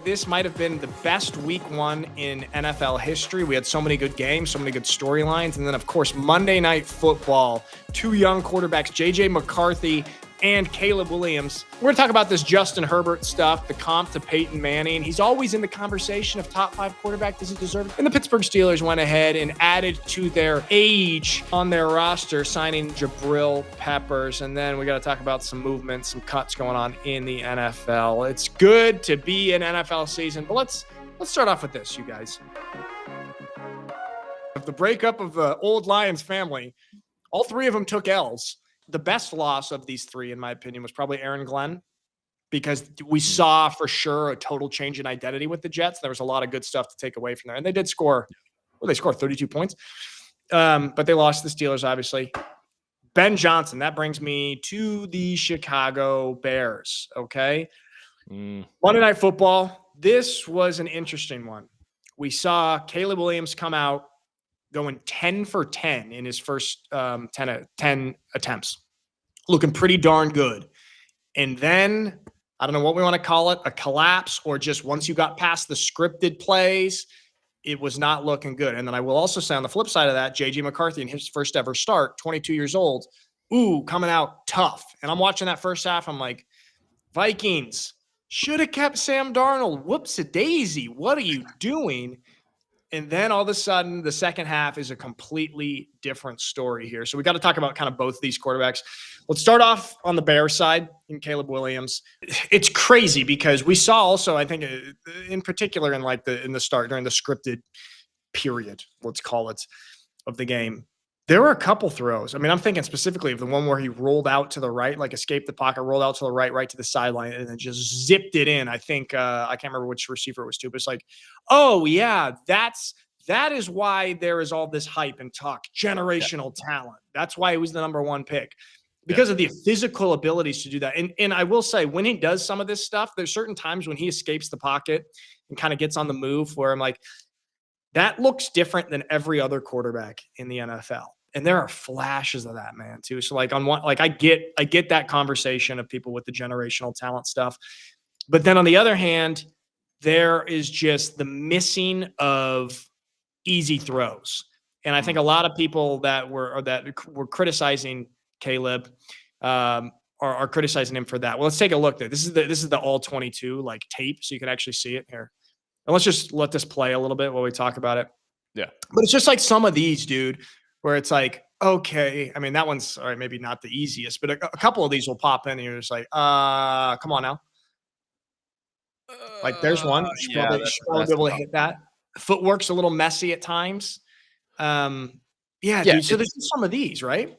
this might have been the best week one in NFL history. We had so many good games, so many good storylines. And then, of course, Monday Night Football, two young quarterbacks, JJ McCarthy and Caleb Williams. We're going to talk about this Justin Herbert stuff, the comp to Peyton Manning. He's always in the conversation of top 5 quarterback. Does he deserve it? And the Pittsburgh Steelers went ahead and added to their age on their roster, signing Jabrill Peppers. And then we got to talk about some movement, some cuts going on in the NFL. It's good to be in NFL season, but let's start off with this, you guys. Of the breakup of the old Lions family, all 3 of them took L's. The best loss of these 3, in my opinion, was probably Aaron Glenn, because we saw for sure a total change in identity with the Jets. There was a lot of good stuff to take away from there. And they did score, they scored 32 points. But they lost the Steelers, obviously. Ben Johnson, that brings me to the Chicago Bears, okay? Monday Night Football, this was an interesting one. We saw Caleb Williams come out going 10 for 10 in his first 10 attempts, looking pretty darn good. And then, I don't know what we want to call it, a collapse, or just once you got past the scripted plays, it was not looking good. And then I will also say on the flip side of that, JJ McCarthy in his first ever start, 22 years old, coming out tough. And I'm watching that first half, I'm like, Vikings should have kept Sam Darnold. Whoops-a-daisy. What are you doing? And then all of a sudden, the second half is a completely different story here. So we got to talk about kind of both these quarterbacks. Let's start off on the Bears side in Caleb Williams. It's crazy because we saw also, I think, in particular in the start during the scripted period, let's call it, of the game, there were a couple throws. I mean, I'm thinking specifically of the one where he rolled out to the right, like escaped the pocket, rolled out to the right to the sideline, and then just zipped it in. I think I can't remember which receiver it was to, but it's like, oh yeah, that is why there is all this hype and talk. Generational talent. That's why he was the number 1 pick. Because of the physical abilities to do that. And I will say, when he does some of this stuff, there's certain times when he escapes the pocket and kind of gets on the move where I'm like, that looks different than every other quarterback in the NFL. And there are flashes of that, man, too. So like on one, like I get that conversation of people with the generational talent stuff. But then on the other hand, there is just the missing of easy throws. And I think a lot of people that were criticizing Caleb are criticizing him for that. Well, let's take a look there. This is the all 22 like tape, so you can actually see it here. And let's just let this play a little bit while we talk about it. Yeah. But it's just like some of these, dude, where it's like, okay, I mean, that one's all right, maybe not the easiest, but a couple of these will pop in and you're just like, come on now. Like there's one. You should probably be able to hit that. Footwork's a little messy at times. Dude. So there's just some of these, right?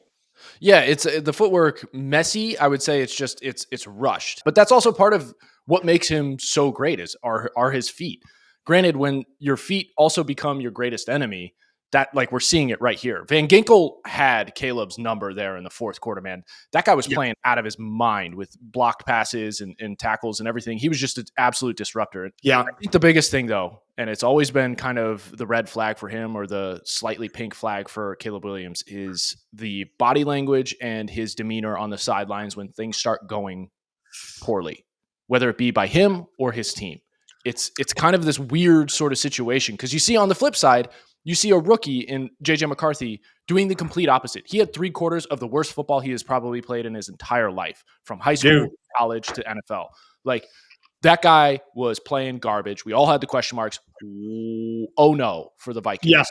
Yeah, it's the footwork messy. I would say it's rushed, but that's also part of what makes him so great are his feet. Granted, when your feet also become your greatest enemy, that like we're seeing it right here. Van Ginkel had Caleb's number there in the fourth quarter, man. That guy was playing out of his mind with blocked passes and tackles and everything. He was just an absolute disruptor. Yeah. I think the biggest thing though, and it's always been kind of the red flag for him or the slightly pink flag for Caleb Williams, is the body language and his demeanor on the sidelines when things start going poorly, whether it be by him or his team. It's kind of this weird sort of situation because you see on the flip side, you see a rookie in JJ McCarthy doing the complete opposite. He had 3/4 of the worst football he has probably played in his entire life, from high school, college to NFL. Like, that guy was playing garbage. We all had the question marks. Oh no, for the Vikings. Yeah.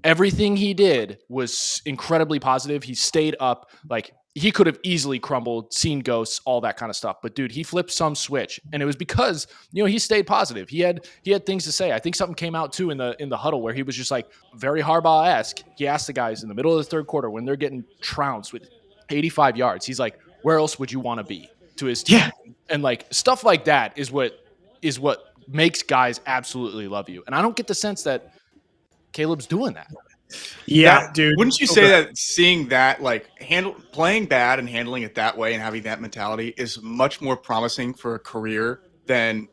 Everything he did was incredibly positive. He stayed up. Like, he could have easily crumbled, seen ghosts, all that kind of stuff. But dude, he flipped some switch, and it was because he stayed positive. He had things to say. I think something came out too in the huddle where he was just like very Harbaugh-esque. He asked the guys in the middle of the third quarter when they're getting trounced with 85 yards. He's like, "Where else would you want to be?" to his team. Yeah. And like stuff like that is what makes guys absolutely love you. And I don't get the sense that Caleb's doing that. Yeah, dude. Wouldn't you say that seeing that, like playing bad and handling it that way and having that mentality is much more promising for a career than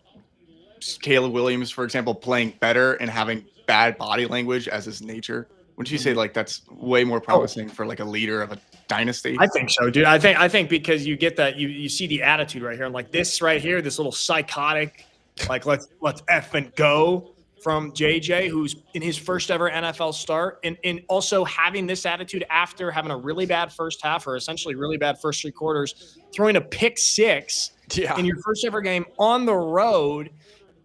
Caleb Williams, for example, playing better and having bad body language as his nature? Wouldn't you say like that's way more promising for like a leader of a dynasty? I think so, dude. I think because you get that, you see the attitude right here, and like this right here, this little psychotic Like let's effing go from JJ, who's in his first ever NFL start, and also having this attitude after having a really bad first half, or essentially really bad first 3 quarters, throwing a pick 6 in your first ever game on the road,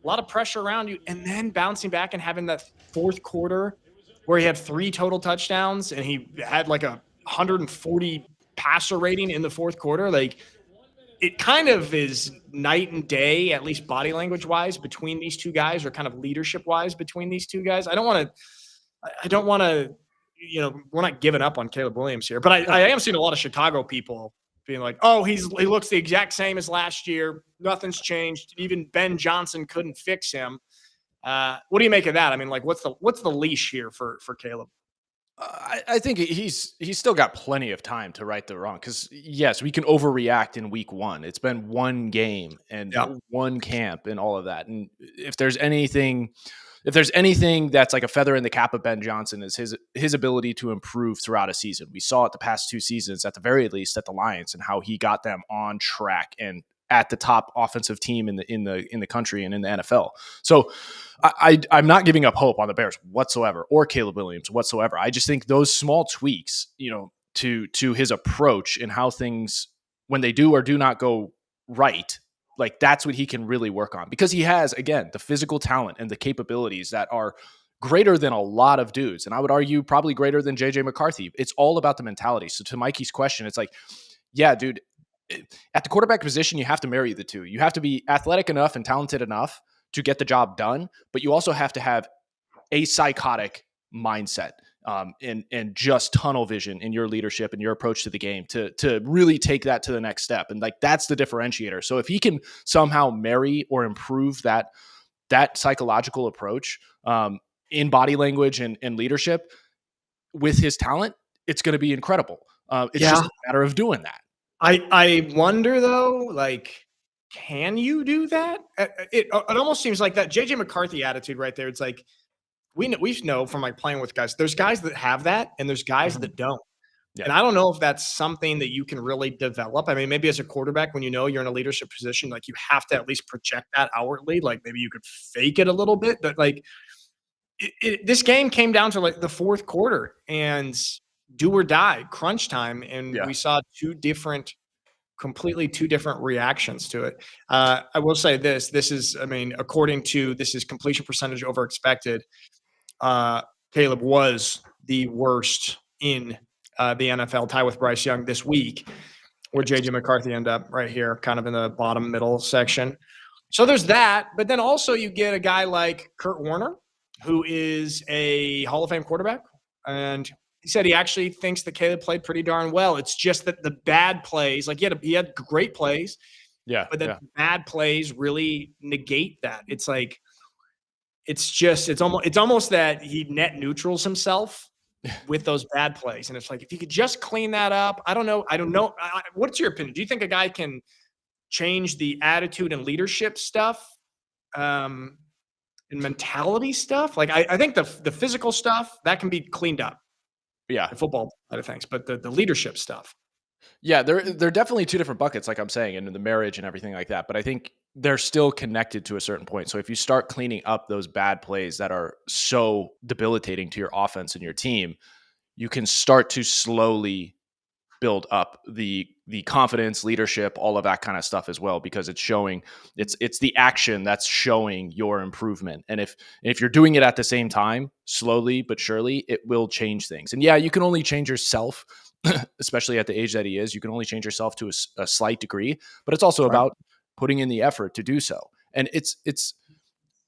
a lot of pressure around you, and then bouncing back and having that fourth quarter where he had 3 total touchdowns and he had like a 140 passer rating in the fourth quarter. Like, it kind of is night and day, at least body language wise, between these two guys, or kind of leadership wise between these two guys. I don't want to, we're not giving up on Caleb Williams here, but I am seeing a lot of Chicago people being like, oh, he looks the exact same as last year. Nothing's changed. Even Ben Johnson couldn't fix him. What do you make of that? I mean, like, what's the leash here for Caleb? I think he's still got plenty of time to right the wrong, because yes, we can overreact in week 1. It's been one game and one camp and all of that. And if there's anything that's like a feather in the cap of Ben Johnson, is his ability to improve throughout a season. We saw it the past 2 seasons, at the very least, at the Lions, and how he got them on track and at the top offensive team in the country and in the NFL. So I'm not giving up hope on the Bears whatsoever, or Caleb Williams whatsoever. I just think those small tweaks, to his approach and how things, when they do or do not go right, like that's what he can really work on, because he has, again, the physical talent and the capabilities that are greater than a lot of dudes. And I would argue probably greater than JJ McCarthy. It's all about the mentality. So to Mikey's question, it's like, yeah, dude, at the quarterback position, you have to marry the two. You have to be athletic enough and talented enough to get the job done, but you also have to have a psychotic mindset and just tunnel vision in your leadership and your approach to the game to really take that to the next step. And like, that's the differentiator. So if he can somehow marry or improve that psychological approach in body language and leadership with his talent, it's going to be incredible. It's just a matter of doing that. I wonder though, like, can you do that? It almost seems like that JJ McCarthy attitude right there. It's like, we know from like playing with guys, there's guys that have that and there's guys that don't. Yeah. And I don't know if that's something that you can really develop. I mean, maybe as a quarterback, when you're in a leadership position, like you have to at least project that outwardly. Like maybe you could fake it a little bit, but like this game came down to like the fourth quarter and do or die, crunch time, and we saw completely two different reactions to it. I will say this is, I mean, according to this is completion percentage over expected. Caleb was the worst in the NFL, tie with Bryce Young this week, where JJ McCarthy ended up right here, kind of in the bottom middle section. So there's that, but then also you get a guy like Kurt Warner, who is a Hall of Fame quarterback, and he said he actually thinks that Caleb played pretty darn well. It's just that the bad plays, like he had great plays, but the bad plays really negate that. It's like it's almost that he net neutrals himself with those bad plays, and it's like if you could just clean that up. I don't know. What's your opinion? Do you think a guy can change the attitude and leadership stuff, and mentality stuff? Like I think the physical stuff that can be cleaned up. Yeah, the football side of things, but the leadership stuff. Yeah, they're definitely two different buckets, like I'm saying, and the marriage and everything like that. But I think they're still connected to a certain point. So if you start cleaning up those bad plays that are so debilitating to your offense and your team, you can start to slowly build up the confidence, leadership, all of that kind of stuff as well, because it's showing it's the action that's showing your improvement. And if you're doing it at the same time, slowly but surely, it will change things. And yeah, you can only change yourself, especially at the age that he is. You can only change yourself to a slight degree, but it's also about putting in the effort to do so. And it's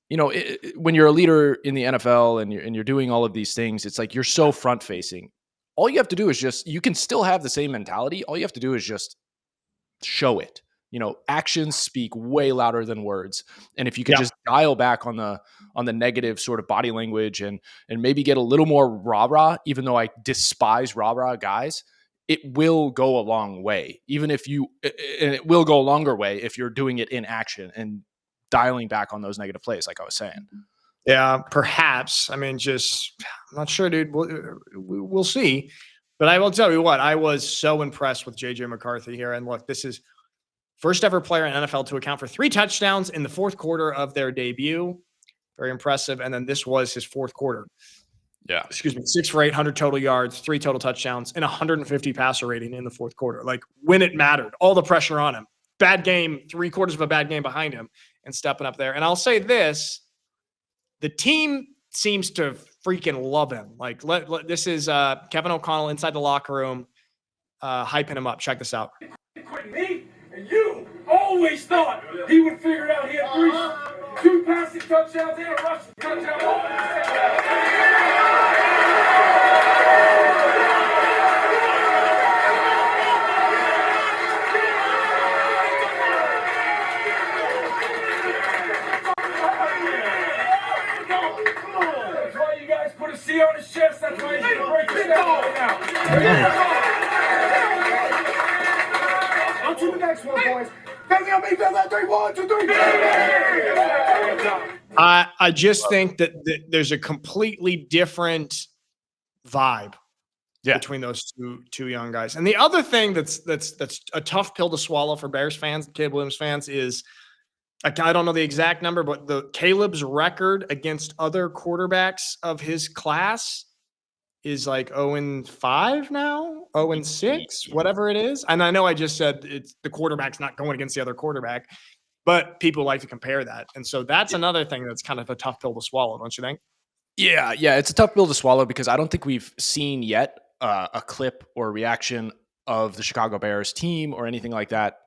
when you're a leader in the NFL and you're doing all of these things, it's like you're so front facing. All you have to do is you can still have the same mentality. All you have to do is just show it. Actions speak way louder than words. And if you could just dial back on the negative sort of body language and maybe get a little more rah-rah, even though I despise rah-rah guys, it will go a long way. And it will go a longer way if you're doing it in action and dialing back on those negative plays, like I was saying. Yeah, perhaps. I mean, I'm not sure, dude. We'll see. But I will tell you what, I was so impressed with JJ McCarthy here. And look, this is First ever player in NFL to account for 3 touchdowns in the fourth quarter of their debut. Very impressive. And then this was his fourth quarter. Yeah. 6 for 8, 100 total yards, 3 total touchdowns, and 150 passer rating in the fourth quarter. Like when it mattered, all the pressure on him. Bad game, 3/4 of a bad game behind him and stepping up there. And I'll say this, the team seems to freaking love him. Like this is Kevin O'Connell inside the locker room, hyping him up. Check this out. Me and you always thought he would figure it out. He had 2 passing touchdowns and a rushing touchdown. That's why you guys put a C on his chest. That's why he's going to break his down right now. On to the next one, boys. I just think that there's a completely different vibe between those two young guys. And the other thing that's a tough pill to swallow for Bears fans, Caleb Williams fans, is I don't know the exact number, but Caleb's record against other quarterbacks of his class is like 0-5 now, 0-6, whatever it is. And I know I just said it's the quarterback's not going against the other quarterback, but people like to compare that. And so that's another thing that's kind of a tough pill to swallow, don't you think? Yeah, it's a tough pill to swallow because I don't think we've seen yet a clip or reaction of the Chicago Bears team or anything like that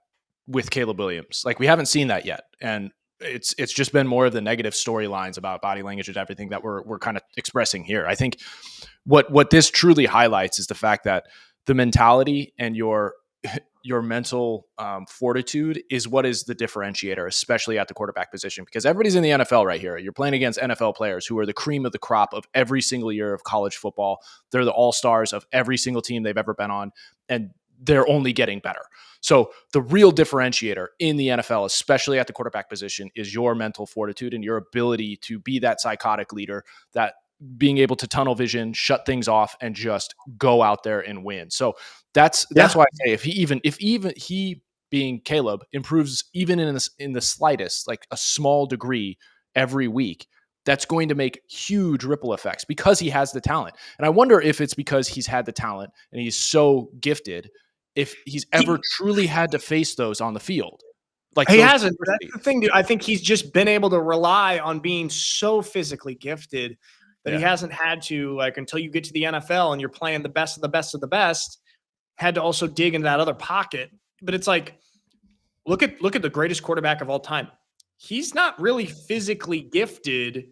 with Caleb Williams. Like we haven't seen that yet. And it's just been more of the negative storylines about body language and everything that we're kind of expressing here. I think what this truly highlights is the fact that the mentality and your mental fortitude is what is the differentiator, especially at the quarterback position, because everybody's in the NFL right here. You're playing against NFL players who are the cream of the crop of every single year of college football. They're the all-stars of every single team they've ever been on, and they're only getting better. So the real differentiator in the NFL, especially at the quarterback position, is your mental fortitude and your ability to be that psychotic leader, that being able to tunnel vision, shut things off, and just go out there and win. So that's why I say if he being Caleb improves even in the slightest, like a small degree every week, that's going to make huge ripple effects because he has the talent. And I wonder if it's because he's had the talent and he's so gifted, if he's ever truly had to face those on the field. Like he hasn't. That's the thing, dude. I think he's just been able to rely on being so physically gifted that he hasn't had to, like, until you get to the NFL and you're playing the best of the best of the best, had to also dig into that other pocket. But it's like, look at the greatest quarterback of all time. He's not really physically gifted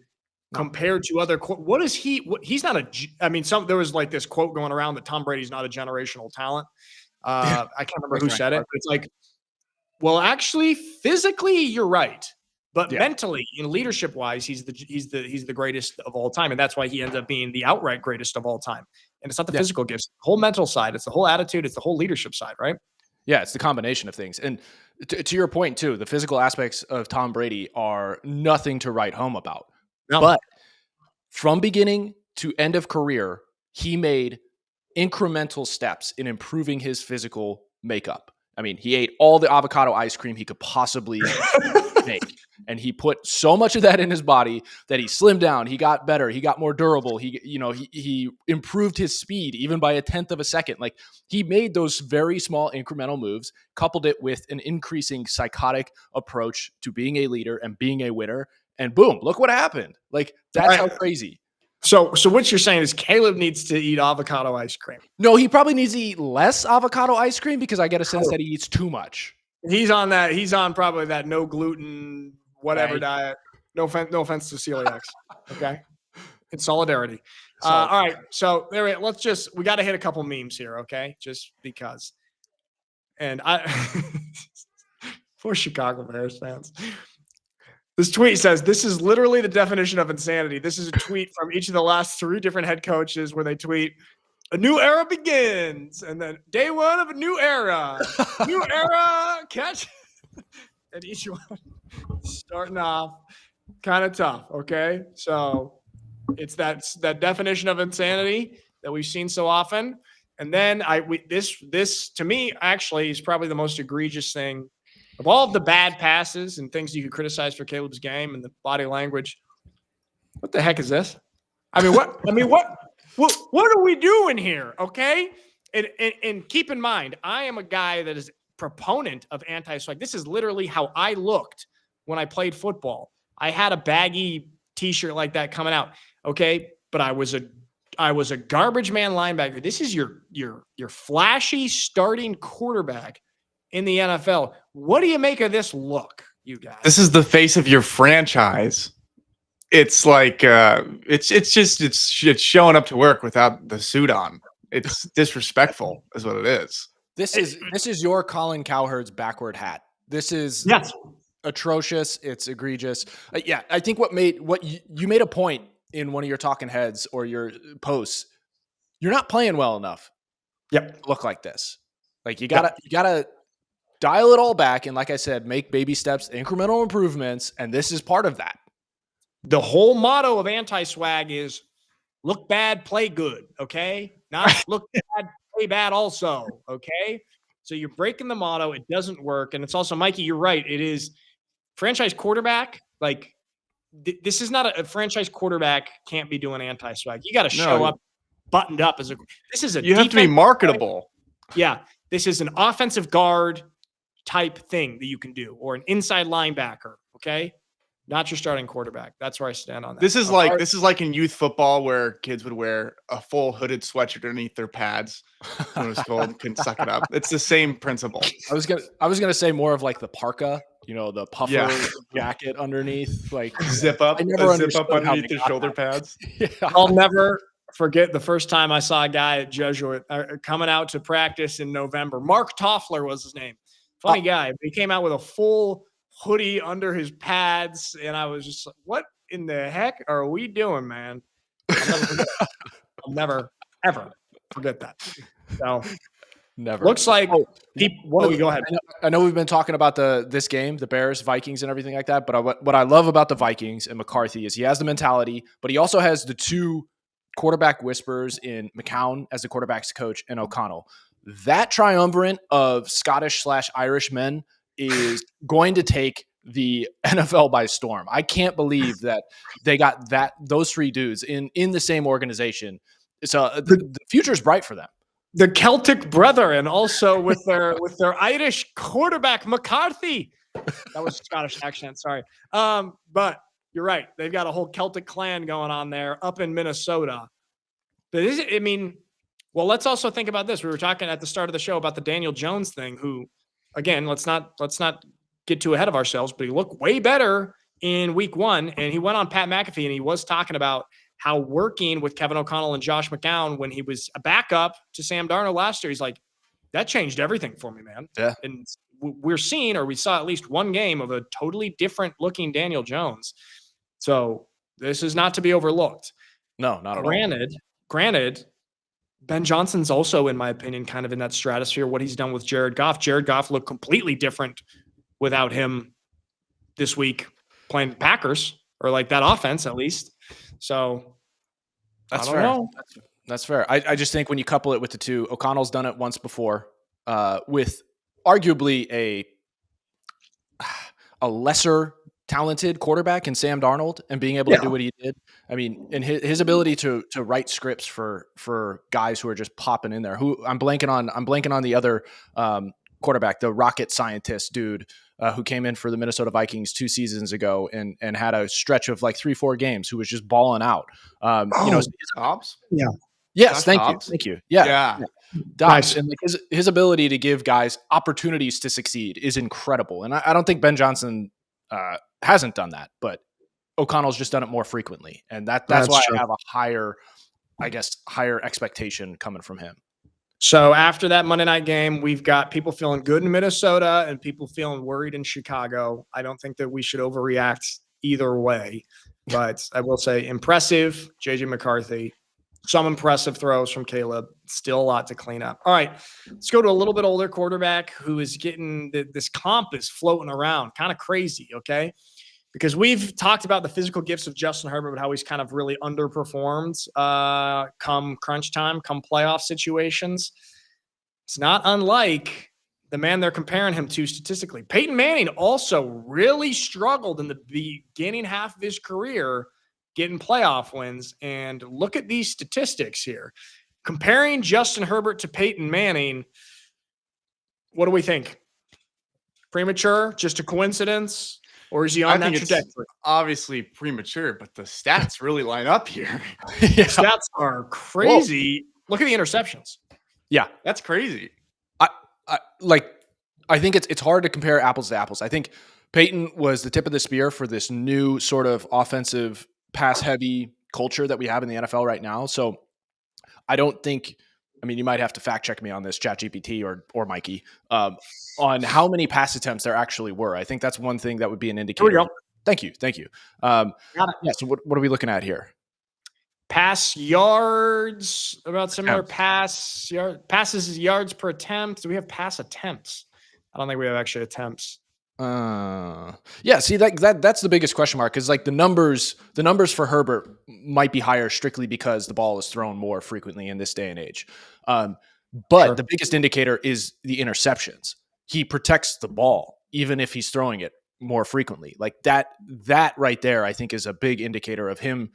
compared to other. What is he? He's not there was like this quote going around that Tom Brady's not a generational talent. I can't remember who said it, but it's like, well, actually, physically, you're right. But mentally and leadership wise, he's the greatest of all time. And that's why he ends up being the outright greatest of all time. And it's not the physical gifts, the whole mental side. It's the whole attitude. It's the whole leadership side, right? Yeah, it's the combination of things. And to your point too, the physical aspects of Tom Brady are nothing to write home about. No. But from beginning to end of career, he made incremental steps in improving his physical makeup. I mean, he ate all the avocado ice cream he could possibly make. And he put so much of that in his body that he slimmed down. He got better. He got more durable. He improved his speed even by 1/10 of a second. Like, he made those very small incremental moves, coupled it with an increasing psychotic approach to being a leader and being a winner. And boom, look what happened. Like, that's how crazy. So what you're saying is Caleb needs to eat avocado ice cream. No, he probably needs to eat less avocado ice cream because I get a sense that he eats too much. He's on probably that no gluten, whatever diet. No offense to celiacs. Okay. In solidarity. All right. So we got to hit a couple memes here. Okay. Just because. And for Chicago Bears fans, this tweet says, this is literally the definition of insanity. This is a tweet from each of the last 3 different head coaches where they tweet, a new era begins. And then day 1 of a new era. New era, catch. And each one starting off kind of tough, okay? So it's that definition of insanity that we've seen so often. And then this to me actually is probably the most egregious thing of all of the bad passes and things you could criticize for Caleb's game and the body language, what the heck is this? I mean, what are we doing here? Okay. And keep in mind, I am a guy that is proponent of anti-swag. This is literally how I looked when I played football. I had a baggy t-shirt like that coming out. Okay. But I was a garbage man linebacker. This is your flashy starting quarterback in the NFL. What do you make of this look, you guys? This is the face of your franchise. It's like it's showing up to work without the suit on. It's disrespectful, is what it is. This is your Colin Cowherd's backward hat. This is atrocious. It's egregious. Yeah, I think you made a point in one of your talking heads or your posts. You're not playing well enough. Yep. Look like this. Like you gotta dial it all back, and like I said, make baby steps, incremental improvements, and this is part of that. The whole motto of anti-swag is look bad, play good. Okay. Not look bad, play bad also. Okay. So you're breaking the motto. It doesn't work. And it's also, Mikey, you're right. It is franchise quarterback. Like this is not a franchise quarterback can't be doing anti-swag. You got to show up buttoned up you have to be marketable. Yeah. This is an offensive guard type thing that you can do, or an inside linebacker. Okay. Not your starting quarterback. That's where I stand on that. This is like in youth football where kids would wear a full hooded sweatshirt underneath their pads when it was cold and couldn't suck it up. It's the same principle. I was gonna say more of like the parka, the puffer jacket underneath, like zip up. I never zip up underneath their shoulder pads. Yeah. I'll never forget the first time I saw a guy at Jesuit coming out to practice in November. Mark Toffler was his name. Funny guy. But he came out with a full hoodie under his pads, and I was just like, what in the heck are we doing, man? I'll never ever forget that. So never. Looks like go ahead. I know we've been talking about this game, the Bears, Vikings, and everything like that, but what I love about the Vikings and McCarthy is he has the mentality, but he also has the two quarterback whisperers in McCown as the quarterback's coach and O'Connell. That triumvirate of Scottish/Irish men is going to take the NFL by storm. I can't believe that they got those three dudes in the same organization. So the future is bright for them. The Celtic brother, and also with their Irish quarterback McCarthy. That was a Scottish accent, sorry. But you're right. They've got a whole Celtic clan going on there up in Minnesota. But well, let's also think about this. We were talking at the start of the show about the Daniel Jones thing, who, again, let's not get too ahead of ourselves, but he looked way better in week 1. And he went on Pat McAfee and he was talking about how working with Kevin O'Connell and Josh McCown when he was a backup to Sam Darnold last year, he's like, that changed everything for me, man. Yeah. And we saw at least one game of a totally different looking Daniel Jones. So this is not to be overlooked. No, not at all. Granted, Ben Johnson's also, in my opinion, kind of in that stratosphere, what he's done with Jared Goff. Jared Goff looked completely different without him this week playing the Packers, or like that offense at least. So that's I don't fair. know. That's fair. I just think when you couple it with the two, O'Connell's done it once before with arguably a lesser talented quarterback in Sam Darnold and being able to do what he did. I mean, and his ability to write scripts for guys who are just popping in there. Who I'm blanking on the other quarterback, the rocket scientist dude who came in for the Minnesota Vikings 2 seasons ago and had a stretch of like 3-4 games, who was just balling out. Dobbs? Yeah. Yes, Josh thank Dobbs? you. Thank you. Yeah. Dobbs. Nice. And like his ability to give guys opportunities to succeed is incredible. And I don't think Ben Johnson hasn't done that, but O'Connell's just done it more frequently. And that's why true. I have a higher expectation coming from him. So after that Monday night game, we've got people feeling good in Minnesota and people feeling worried in Chicago. I don't think that we should overreact either way, but I will say impressive, JJ McCarthy, some impressive throws from Caleb, still a lot to clean up. All right, let's go to a little bit older quarterback who is getting this comp is floating around, kind of crazy, okay? Because we've talked about the physical gifts of Justin Herbert, but how he's kind of really underperformed come crunch time, come playoff situations. It's not unlike the man they're comparing him to statistically. Peyton Manning also really struggled in the beginning half of his career getting playoff wins. And look at these statistics here. Comparing Justin Herbert to Peyton Manning, what do we think? Premature? Just a coincidence? Or is he on that trajectory? It's obviously premature, but the stats really line up here. The stats are crazy. Whoa. Look at the interceptions. Yeah. That's crazy. I think it's hard to compare apples to apples. I think Peyton was the tip of the spear for this new sort of offensive pass-heavy culture that we have in the NFL right now. So I don't think – I mean, you might have to fact check me on this, ChatGPT or Mikey, on how many pass attempts there actually were. I think that's one thing that would be an indicator. Here we go. Thank you. Yeah. So what are we looking at here? Pass yards, about similar. Passes yards per attempt. Do we have pass attempts? I don't think we have actually attempts. Yeah, see that's the biggest question mark, because like the numbers for Herbert might be higher strictly because the ball is thrown more frequently in this day and age. But sure. The biggest indicator is the interceptions. He protects the ball even if he's throwing it more frequently. Like that right there, I think is a big indicator of him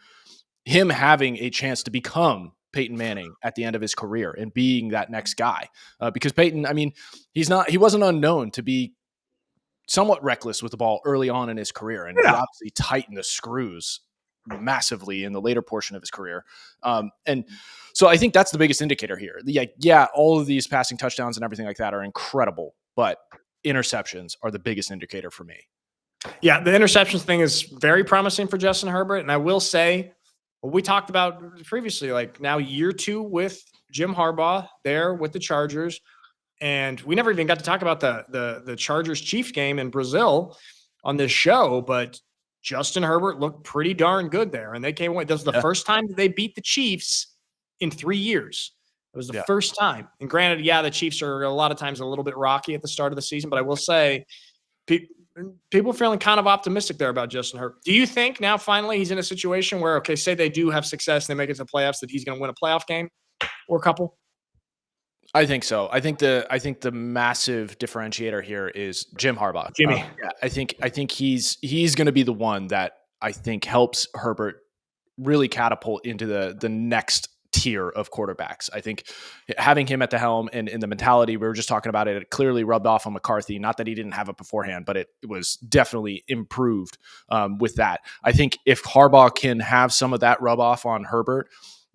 having a chance to become Peyton Manning at the end of his career and being that next guy. Because Peyton, I mean, he wasn't unknown to be somewhat reckless with the ball early on in his career, and he obviously tightened the screws massively in the later portion of his career. And so I think that's the biggest indicator here. Yeah, all of these passing touchdowns and everything like that are incredible, but interceptions are the biggest indicator for me. Yeah, the interceptions thing is very promising for Justin Herbert. And I will say, what we talked about previously, like now year 2 with Jim Harbaugh there with the Chargers. And we never even got to talk about the Chargers-Chiefs game in Brazil on this show, but Justin Herbert looked pretty darn good there. And they came away. This was the first time that they beat the Chiefs in 3 years. It was the first time. And granted, the Chiefs are a lot of times a little bit rocky at the start of the season, but I will say people are feeling kind of optimistic there about Justin Herbert. Do you think now finally he's in a situation where, okay, say they do have success and they make it to the playoffs, that he's going to win a playoff game or a couple? I think so. I think the massive differentiator here is Jim Harbaugh. Jimmy. I think he's going to be the one that I think helps Herbert really catapult into the next tier of quarterbacks. I think having him at the helm and in the mentality, we were just talking about it clearly rubbed off on McCarthy. Not that he didn't have it beforehand, but it was definitely improved with that. I think if Harbaugh can have some of that rub off on Herbert,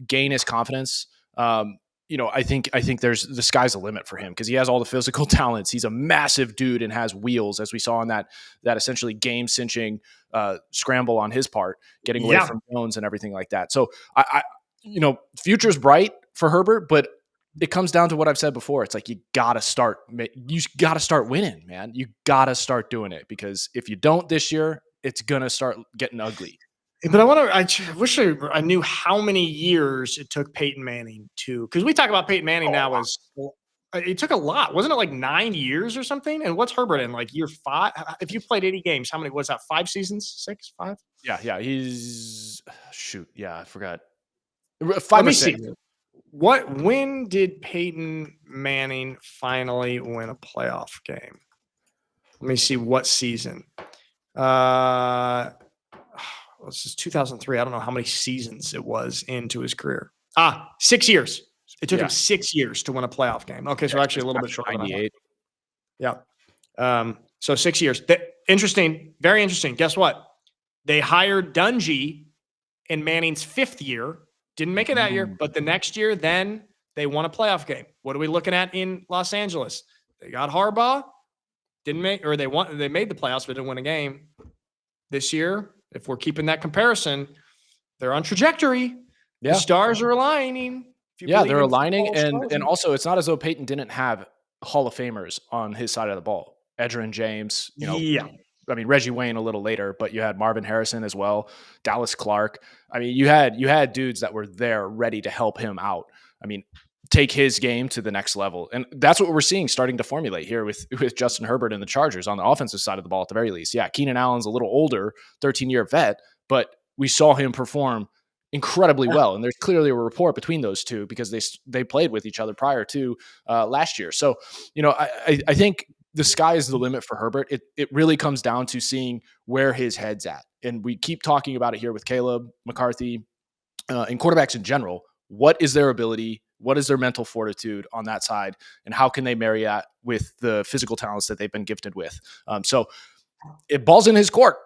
gain his confidence, I think there's the sky's the limit for him because he has all the physical talents. He's a massive dude and has wheels, as we saw in that essentially game cinching scramble on his part, getting away from Jones and everything like that. So I future's bright for Herbert, but it comes down to what I've said before. It's like you gotta start winning, man. You gotta start doing it, because if you don't this year, it's gonna start getting ugly. But I wish I knew how many years it took Peyton Manning to, because we talk about Peyton Manning now as it took a lot. Wasn't it like 9 years or something? And what's Herbert in, like year 5? If you played 80 games, how many was that? 5 seasons? 6, 5? Yeah. He's I forgot. 5 Let or me 6. see. When did Peyton Manning finally win a playoff game? Let me see what season. This is 2003. I don't know how many seasons it was into his career. 6 years. It took him 6 years to win a playoff game. Okay, so actually a little bit shorter. 98. Yeah. So 6 years. Interesting. Very interesting. Guess what? They hired Dungy in Manning's 5th year. Didn't make it that year, but the next year, then they won a playoff game. What are we looking at in Los Angeles? They got Harbaugh. They made the playoffs, but didn't win a game. This year, if we're keeping that comparison, they're on trajectory. Yeah. The stars are aligning. They're aligning. And also, it's not as though Peyton didn't have Hall of Famers on his side of the ball. Edgerrin James, I mean, Reggie Wayne a little later, but you had Marvin Harrison as well, Dallas Clark. I mean, you had dudes that were there ready to help him out. I mean, take his game to the next level. And that's what we're seeing starting to formulate here with Justin Herbert and the Chargers on the offensive side of the ball at the very least. Yeah, Keenan Allen's a little older, 13-year vet, but we saw him perform incredibly well. And there's clearly a rapport between those two because they played with each other prior to last year. So, I think the sky is the limit for Herbert. It really comes down to seeing where his head's at. And we keep talking about it here with Caleb, McCarthy, and quarterbacks in general. What is their ability? What is their mental fortitude on that side? And how can they marry that with the physical talents that they've been gifted with? So it ball's in his court.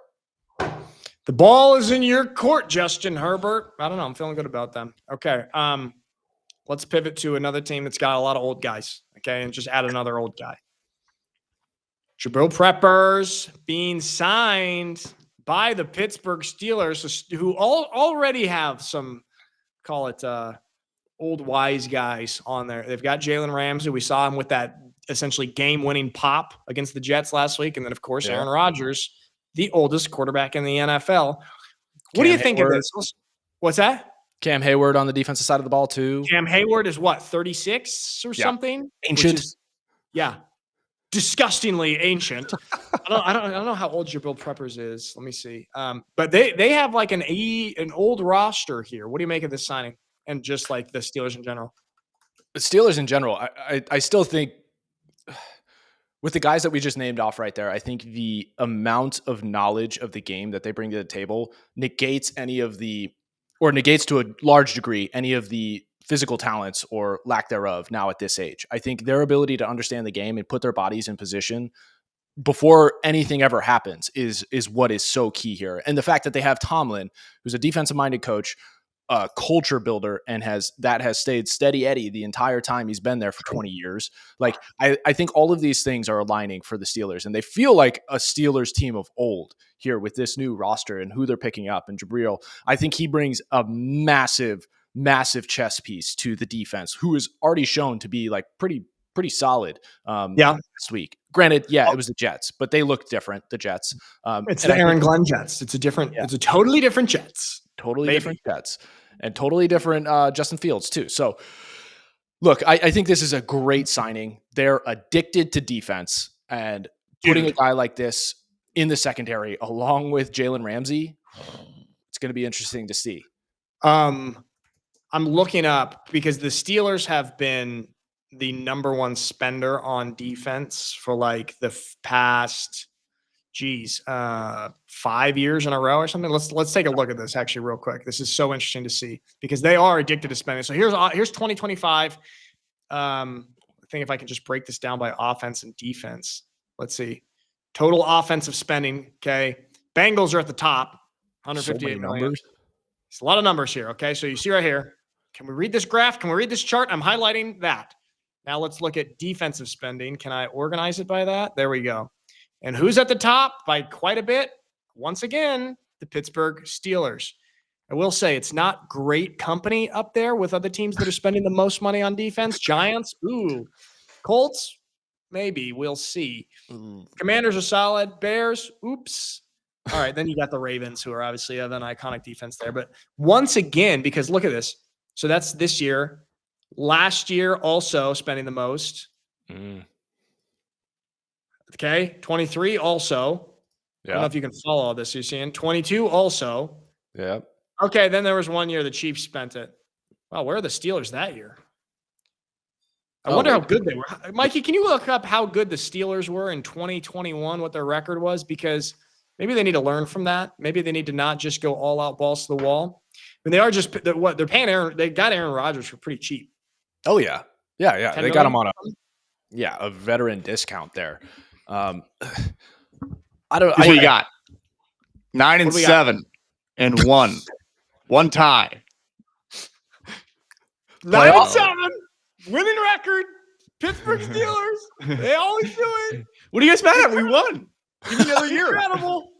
The ball is in your court, Justin Herbert. I don't know. I'm feeling good about them. Okay. Let's pivot to another team that's got a lot of old guys. Okay. And just add another old guy. Jabrill Peppers being signed by the Pittsburgh Steelers, who already have some, call it old wise guys on there. They've got Jalen Ramsey. We saw him with that essentially game-winning pop against the Jets last week. And then, of course, Aaron Rodgers, the oldest quarterback in the NFL. What do you think of this? What's that? Cam Hayward on the defensive side of the ball, too. Cam Hayward is what, 36 or something? Ancient. Yeah. Disgustingly ancient. I don't know how old Jabrill Peppers is. Let me see. But they have like an old roster here. What do you make of this signing? And just like the Steelers in general. The Steelers in general, I still think with the guys that we just named off right there, I think the amount of knowledge of the game that they bring to the table negates to a large degree any of the physical talents or lack thereof now at this age. I think their ability to understand the game and put their bodies in position before anything ever happens is what is so key here. And the fact that they have Tomlin, who's a defensive-minded coach, a culture builder, and has stayed steady Eddie the entire time he's been there for 20 years. Like, I think all of these things are aligning for the Steelers, and they feel like a Steelers team of old here with this new roster and who they're picking up. And Jabrill, I think he brings a massive chess piece to the defense, who is already shown to be like pretty solid this week. Granted, it was the Jets, but they look different, the Jets. It's the Aaron Glenn Jets. It's a totally different Jets. Different Jets. And totally different Justin Fields, too. So, look, I think this is a great signing. They're addicted to defense, and putting a guy like this in the secondary along with Jalen Ramsey, it's going to be interesting to see. I'm looking up because the Steelers have been the number one spender on defense for like the past, 5 years in a row or something. Let's take a look at this actually real quick. This is so interesting to see because they are addicted to spending. So here's 2025. I think if I can just break this down by offense and defense, let's see. Total offensive spending. Okay. Bengals are at the top, 158 million. It's a lot of numbers here. Okay. So you see right here. Can we read this graph? Can we read this chart? I'm highlighting that. Now let's look at defensive spending. Can I organize it by that? There we go. And who's at the top by quite a bit? Once again, the Pittsburgh Steelers. I will say it's not great company up there with other teams that are spending the most money on defense. Giants, Colts, maybe. We'll see. Commanders are solid. Bears, oops. All right, then you got the Ravens, who are obviously have an iconic defense there. But once again, because look at this. So that's this year. Last year, also spending the most. Okay, 23 also. I don't know if you can follow all this. You're seeing 22 also. Yeah. Okay, then there was 1 year the Chiefs spent it. Wow, where are the Steelers that year? I wonder how good they were. Mikey, can you look up how good the Steelers were in 2021, what their record was? Because maybe they need to learn from that. Maybe they need to not just go all out balls to the wall. I mean, they are just they're paying they got Aaron Rodgers for pretty cheap. Oh yeah. Yeah. They got him on a veteran discount there. I don't know. You got 9-7 and 1 tie. 9-7 winning record. Pittsburgh Steelers. They always do it. What are you guys mad at? We won. Give me another year. Incredible.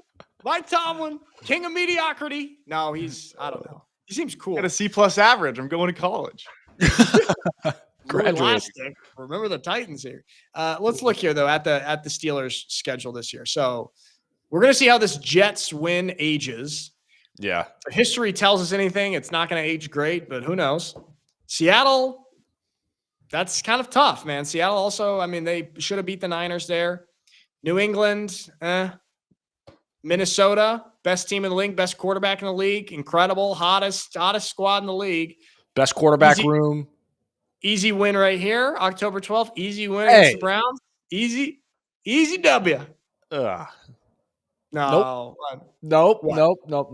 Mike Tomlin, king of mediocrity. No, I don't know. He seems cool. Got a C+ average. I'm going to college. Elastic. Remember the Titans here. Let's look here though at the Steelers schedule this year. So we're going to see how this Jets win ages. Yeah. If history tells us anything, it's not going to age great, but who knows? Seattle, that's kind of tough, man. Seattle also, I mean, they should have beat the Niners there. New England, Minnesota, best team in the league, best quarterback in the league, incredible, hottest squad in the league. Best quarterback room. Easy win right here, October 12th. Easy win Hey. against the Browns. Easy W. Ugh. No. Nope. What? Nope.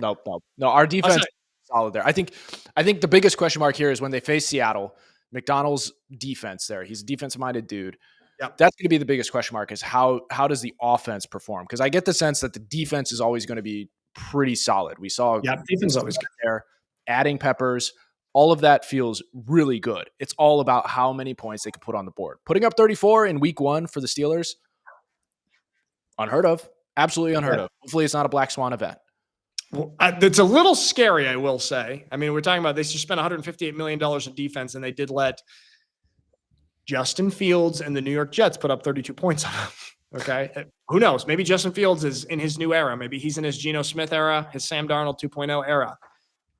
No, our defense is solid there. I think the biggest question mark here is when they face Seattle, McDonald's defense there. He's a defensive-minded dude. Yep. That's going to be the biggest question mark is how does the offense perform? Because I get the sense that the defense is always going to be pretty solid. We saw defense always good there. Adding Peppers, all of that feels really good. It's all about how many points they can put on the board. Putting up 34 in week 1 for the Steelers, unheard of. Absolutely unheard of. Hopefully it's not a black swan event. Well, it's a little scary, I will say. I mean, we're talking about they just spent $158 million in defense, and they did let Justin Fields and the New York Jets put up 32 points on them. Okay. Who knows? Maybe Justin Fields is in his new era. Maybe he's in his Geno Smith era, his Sam Darnold 2.0 era.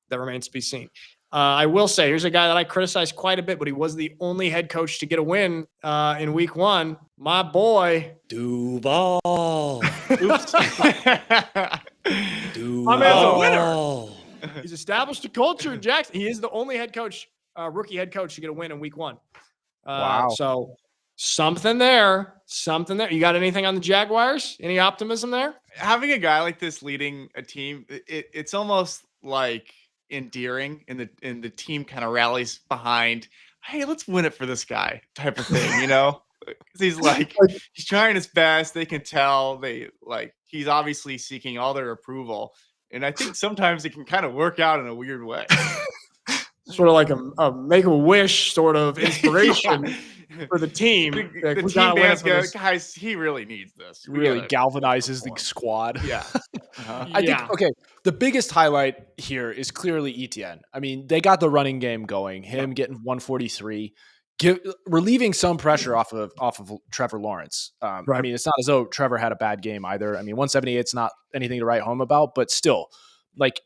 That remains to be seen. I will say, here's a guy that I criticized quite a bit, but he was the only head coach to get a win in week 1. My boy. Duval. Oops. Duval. My man's a winner. He's established a culture in Jackson. He is the only head coach, rookie head coach to get a win in week 1. Wow. So something there. You got anything on the Jaguars? Any optimism there? Having a guy like this leading a team, it's almost like endearing, and the team kind of rallies behind, hey, let's win it for this guy type of thing, you know? Because he's trying his best. They can tell he's obviously seeking all their approval, and I think sometimes it can kind of work out in a weird way. Sort of like a make-a-wish sort of inspiration for the team. The team bands go, guys, he really needs this. Really galvanizes the squad. Yeah. I think, okay, the biggest highlight here is clearly ETN. I mean, they got the running game going, him getting 143, relieving some pressure off of Trevor Lawrence. Right. I mean, it's not as though Trevor had a bad game either. I mean, 178 is not anything to write home about, but still, like,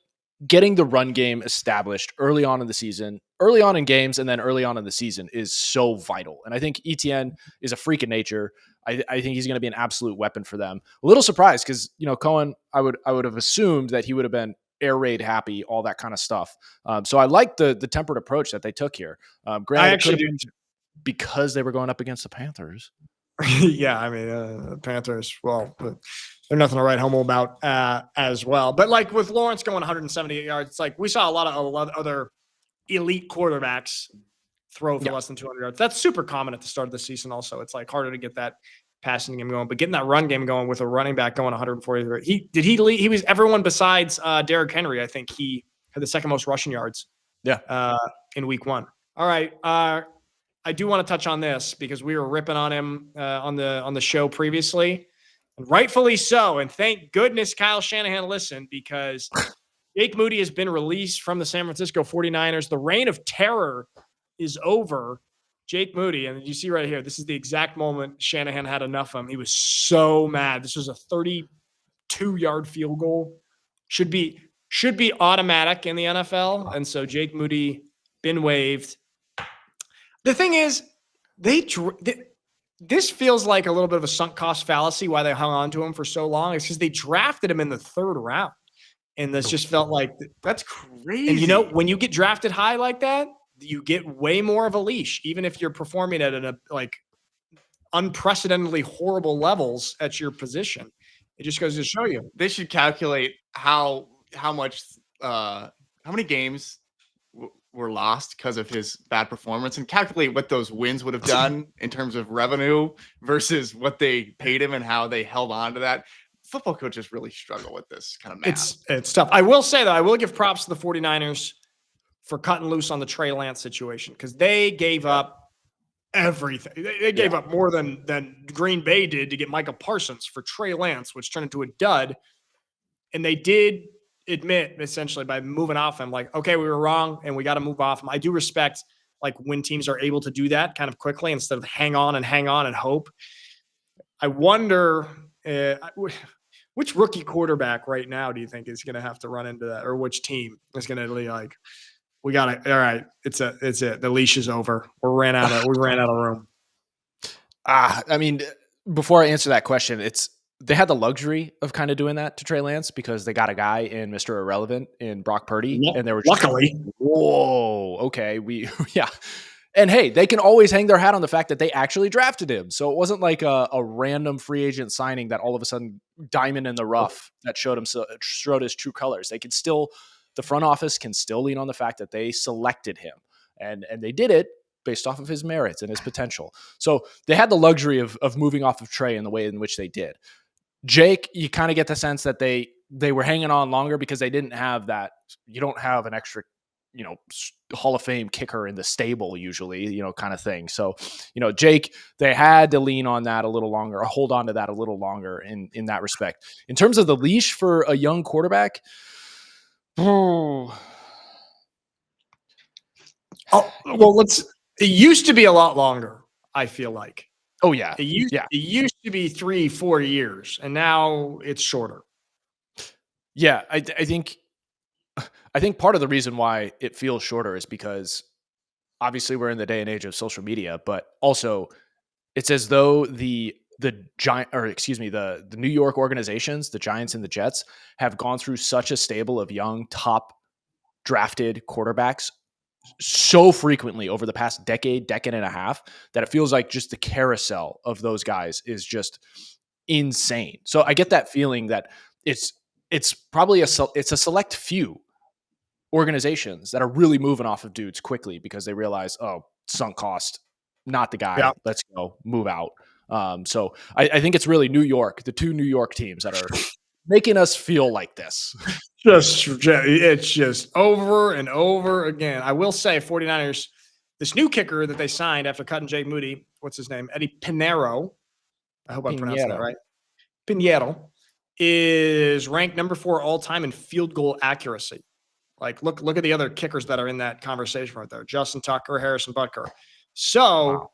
getting the run game established early on in the season, early on in games, and then early on in the season is so vital. And I think ETN is a freak of nature. I think he's going to be an absolute weapon for them. A little surprised because, Cohen, I would have assumed that he would have been air raid happy, all that kind of stuff. So I like the tempered approach that they took here. Granted, I actually do because they were going up against the Panthers. Yeah, I mean, the Panthers, well, they're nothing to write home about as well. But like with Lawrence going 178 yards, it's like we saw a lot of other elite quarterbacks throw for less than 200 yards. That's super common at the start of the season also. It's like harder to get that passing game going, but getting that run game going with a running back going 140. He lead? He was everyone besides Derrick Henry. I think he had the second most rushing yards in week 1. All right. I do want to touch on this because we were ripping on him on the show previously, and rightfully so. And thank goodness Kyle Shanahan listened, because Jake Moody has been released from the San Francisco 49ers. The reign of terror is over. Jake Moody, and you see right here, this is the exact moment Shanahan had enough of him. He was so mad. This was a 32-yard field goal. Should be automatic in the NFL, and so Jake Moody been waived. The thing is, this feels like a little bit of a sunk cost fallacy why they hung on to him for so long. It's because they drafted him in the 3rd round. And this just felt like that's crazy. And when you get drafted high like that, you get way more of a leash, even if you're performing at an unprecedentedly horrible levels at your position. It just goes to show you. They should calculate how many games were lost because of his bad performance, and calculate what those wins would have done in terms of revenue versus what they paid him and how they held on to that. Football coaches really struggle with this kind of math. It's tough. I will say, though, I will give props to the 49ers for cutting loose on the Trey Lance situation, because they gave up everything. They gave up more than Green Bay did to get Micah Parsons for Trey Lance, which turned into a dud. And they did admit, essentially, by moving off him, like, okay, we were wrong and we got to move off him. I do respect like when teams are able to do that kind of quickly instead of hang on and hope. I wonder which rookie quarterback right now do you think is going to have to run into that, or which team is going to be like, we got it. All right, it's it. The leash is over. We ran out of room. I mean, before I answer that question, it's they had the luxury of kind of doing that to Trey Lance because they got a guy in Mr. Irrelevant in Brock Purdy, and they were just luckily, whoa, okay, yeah. And hey, they can always hang their hat on the fact that they actually drafted him. So it wasn't like a random free agent signing that all of a sudden diamond in the rough that showed his true colors. They can still, the front office can still lean on the fact that they selected him, and they did it based off of his merits and his potential. So they had the luxury of moving off of Trey in the way in which they did. Jake, you kind of get the sense that they were hanging on longer because they didn't have that. You don't have an extra, Hall of Fame kicker in the stable usually, kind of thing. So, Jake, they had to lean on that a little longer, or hold on to that a little longer in that respect. In terms of the leash for a young quarterback, well, it used to be a lot longer, I feel like. Oh yeah. It used to be 3-4 years, and now it's shorter. Yeah, I think part of the reason why it feels shorter is because obviously we're in the day and age of social media, but also it's as though the New York organizations, the Giants and the Jets, have gone through such a stable of young top drafted quarterbacks so frequently over the past decade and a half that it feels like just the carousel of those guys is just insane. So I get that feeling that it's probably a select few organizations that are really moving off of dudes quickly because they realize, oh, sunk cost, not the guy. Yeah. Let's go move out. So I think it's really New York, the two New York teams that are making us feel like this. It's just over and over again. I will say 49ers, this new kicker that they signed after cutting Jake Moody, what's his name? Eddie Pinheiro. I hope I'm pronouncing that right. Pinheiro is ranked number 4 all-time in field goal accuracy. Like, look at the other kickers that are in that conversation right there. Justin Tucker, Harrison Butker. So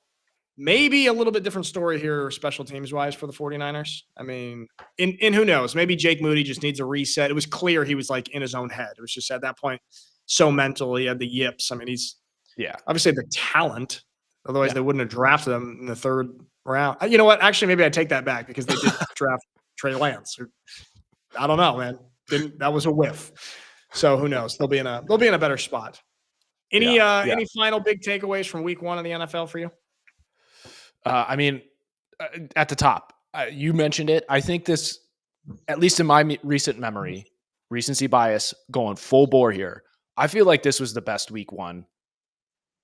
maybe a little bit different story here, special teams wise, for the 49ers. I mean, in who knows? Maybe Jake Moody just needs a reset. It was clear he was like in his own head. It was just at that point so mental. He had the yips. I mean, he's obviously the talent. Otherwise, they wouldn't have drafted him in the 3rd round. You know what? Actually, maybe I take that back because they did draft Trey Lance. I don't know, man. That was a whiff. So who knows? They'll be in a better spot. Any final big takeaways from week 1 of the NFL for you? I mean, at the top, you mentioned it. I think this, at least in my recent memory, recency bias going full bore here. I feel like this was the best week 1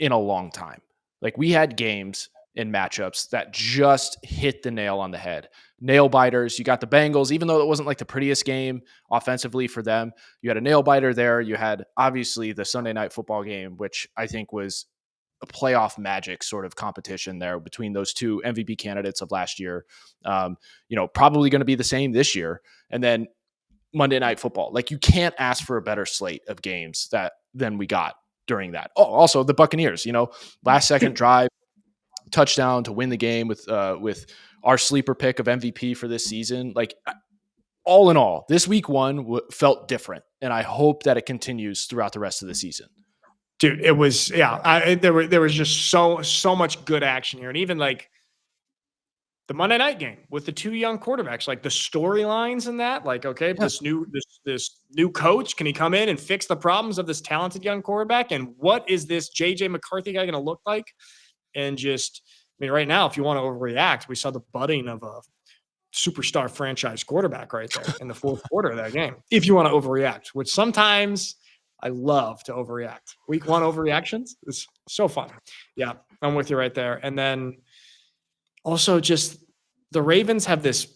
in a long time. Like, we had games and matchups that just hit the nail on the head. Nail biters. You got the Bengals, even though it wasn't like the prettiest game offensively for them. You had a nail biter there. You had obviously the Sunday night football game, which I think was a playoff magic sort of competition there between those two MVP candidates of last year. Probably going to be the same this year. And then Monday Night Football. Like, you can't ask for a better slate of games than we got during that. Oh, also the Buccaneers, last second drive, touchdown to win the game with our sleeper pick of MVP for this season. Like, all in all, this week 1 felt different, and I hope that it continues throughout the rest of the season. Dude, it was there was just so much good action here, and even like the Monday night game with the 2 young quarterbacks, like the storylines and that, like, okay, this new coach, can he come in and fix the problems of this talented young quarterback? And what is this JJ McCarthy guy going to look like? And just, I mean, right now, if you want to overreact, we saw the budding of a superstar franchise quarterback right there in the 4th quarter of that game. If you want to overreact, which sometimes I love to overreact. Week 1 overreactions is so fun. Yeah, I'm with you right there. And then also just the Ravens have this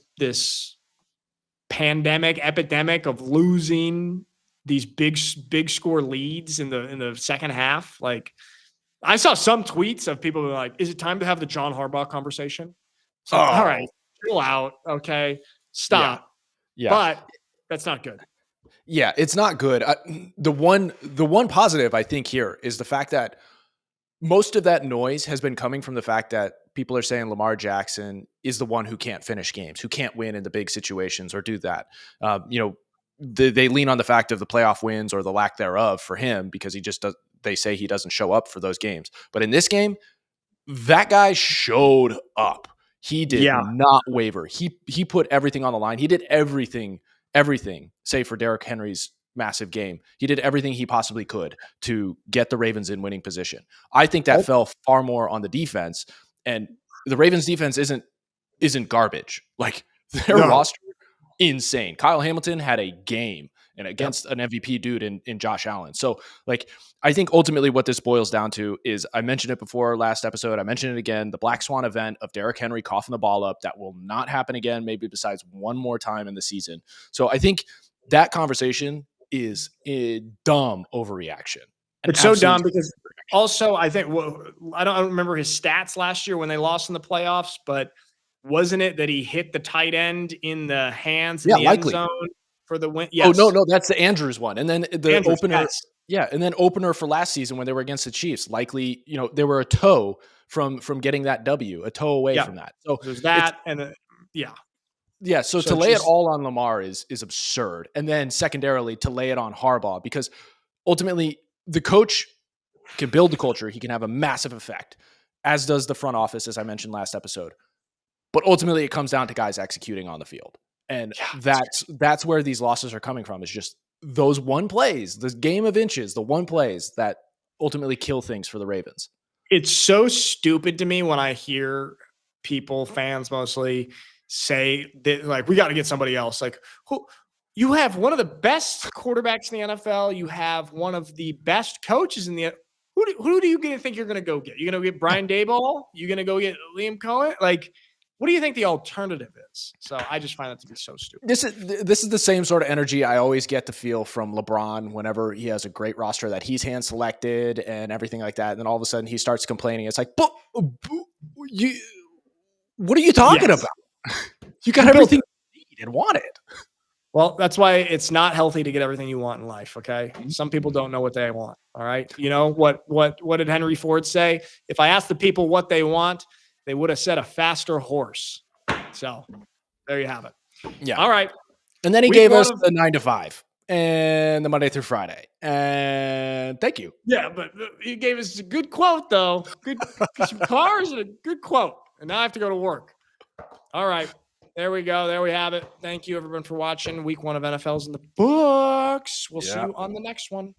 epidemic of losing these big score leads in the second half. Like, I saw some tweets of people who were like, is it time to have the John Harbaugh conversation? So, all right, chill out. Okay. Stop. Yeah. But that's not good. Yeah, it's not good. The one positive I think here is the fact that most of that noise has been coming from the fact that people are saying Lamar Jackson is the one who can't finish games, who can't win in the big situations or do that. They lean on the fact of the playoff wins or the lack thereof for him because he just does. They say he doesn't show up for those games. But in this game, that guy showed up. He did not waver. He put everything on the line. He did everything, save for Derrick Henry's massive game. He did everything he possibly could to get the Ravens in winning position. I think that fell far more on the defense, and the Ravens defense isn't garbage. Like their roster, insane. Kyle Hamilton had a game and against an MVP dude in Josh Allen. So like, I think ultimately what this boils down to is, I mentioned it before last episode, I mentioned it again, the Black Swan event of Derrick Henry coughing the ball up. That will not happen again, maybe besides one more time in the season. So I think that conversation is a dumb overreaction. It's so dumb because also I think, I don't remember his stats last year when they lost in the playoffs, but wasn't it that he hit the tight end in the hands in the end zone for the win? Yes. Oh, no, that's the Andrews one. And then the opener. Yes. Yeah, and then opener for last season when they were against the Chiefs, likely, they were a toe from getting that W, a toe away from that. So there's that, and So to lay it all on Lamar is absurd. And then secondarily, to lay it on Harbaugh, because ultimately the coach can build the culture. He can have a massive effect, as does the front office, as I mentioned last episode. But ultimately it comes down to guys executing on the field. And that's where these losses are coming from, is just those one plays, this game of inches, the one plays that ultimately kill things for the Ravens. It's so stupid to me when I hear people, fans mostly, say that, like, we got to get somebody else. Like, who? You have one of the best quarterbacks in the NFL. You have one of the best coaches in the. Who do you think you're going to go get? You're going to get Brian Daboll? You're going to go get Liam Cohen? Like, what do you think the alternative is? So I just find that to be so stupid. This is the same sort of energy I always get to feel from LeBron whenever he has a great roster that he's hand selected and everything like that. And then all of a sudden he starts complaining. It's like, what are you talking about? You got everything you need and wanted. Well, that's why it's not healthy to get everything you want in life. Okay. Some people don't know what they want. All right. You know, what did Henry Ford say? If I asked the people what they want, they would have said a faster horse. So there you have it. Yeah. All right. And then he gave us the 9 to 5 and the Monday through Friday. And thank you. Yeah, but he gave us a good quote, though. Good some cars and a good quote. And now I have to go to work. All right. There we go. There we have it. Thank you, everyone, for watching. Week 1 of NFL's in the books. We'll see you on the next one.